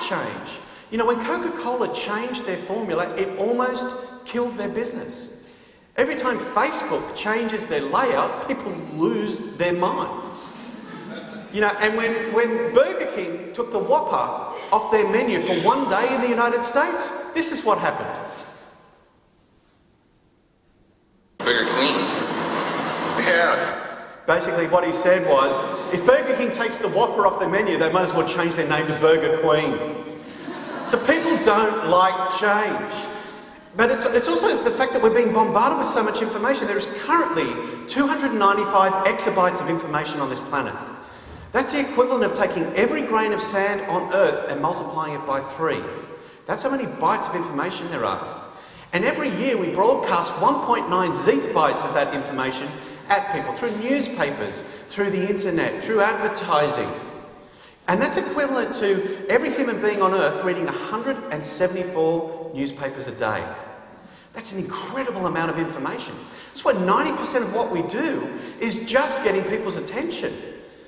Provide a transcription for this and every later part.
change. You know, when Coca-Cola changed their formula, it almost killed their business. Every time Facebook changes their layout, people lose their minds. You know, and when Burger King took the Whopper off their menu for one day in the United States, this is what happened. Burger Queen. Yeah. Basically what he said was, if Burger King takes the Whopper off their menu, they might as well change their name to Burger Queen. So people don't like change. But it's also the fact that we're being bombarded with so much information. There is currently 295 exabytes of information on this planet. That's the equivalent of taking every grain of sand on Earth and multiplying it by 3. That's how many bytes of information there are. And every year we broadcast 1.9 zettabytes of that information at people through newspapers, through the internet, through advertising. And that's equivalent to every human being on Earth reading 174 newspapers a day. That's an incredible amount of information. That's why 90% of what we do is just getting people's attention.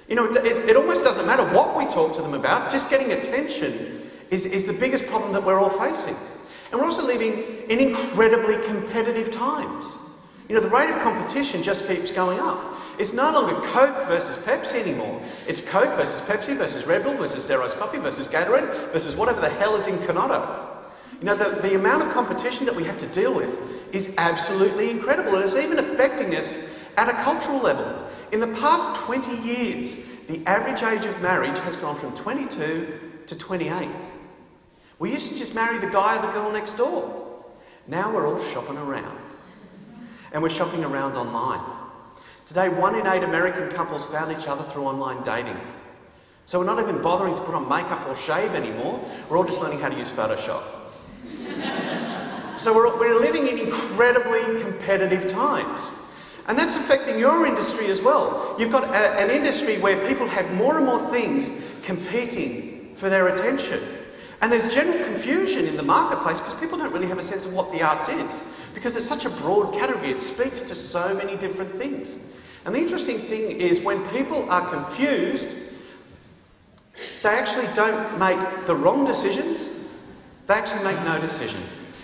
You know, it almost doesn't matter what we talk to them about, just getting attention is the biggest problem that we're all facing. And we're also living in incredibly competitive times. You know, the rate of competition just keeps going up. It's no longer Coke versus Pepsi anymore. It's Coke versus Pepsi versus Red Bull versus Steroids Coffee versus Gatorade versus whatever the hell is in Canotto. You know, the amount of competition that we have to deal with is absolutely incredible, and it's even affecting us at a cultural level. In the past 20 years, the average age of marriage has gone from 22 to 28. We used to just marry the guy or the girl next door. Now we're all shopping around. And we're shopping around online. Today, 1 in 8 American couples found each other through online dating. So we're not even bothering to put on makeup or shave anymore. We're all just learning how to use Photoshop. So we're living in incredibly competitive times. And that's affecting your industry as well. You've got an industry where people have more and more things competing for their attention. And there's general confusion in the marketplace because people don't really have a sense of what the arts is, because it's such a broad category. It speaks to so many different things. And the interesting thing is when people are confused, they actually don't make the wrong decisions, they actually make no decision.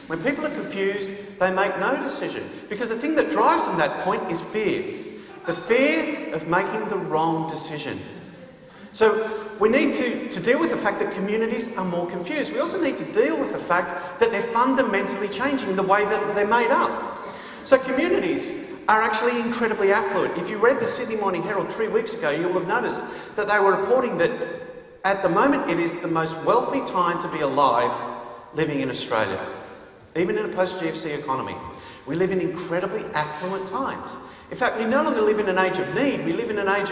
When people are confused, they make no decision, because the thing that drives them that point is fear. The fear of making the wrong decision. So we need to deal with the fact that communities are more confused. We also need to deal with the fact that they're fundamentally changing the way that they're made up. So communities are actually incredibly affluent. If you read the Sydney Morning Herald 3 weeks ago, you'll have noticed that they were reporting that at the moment it is the most wealthy time to be alive living in Australia, even in a post-GFC economy. We live in incredibly affluent times. In fact, we no longer live in an age of need, we live in an age of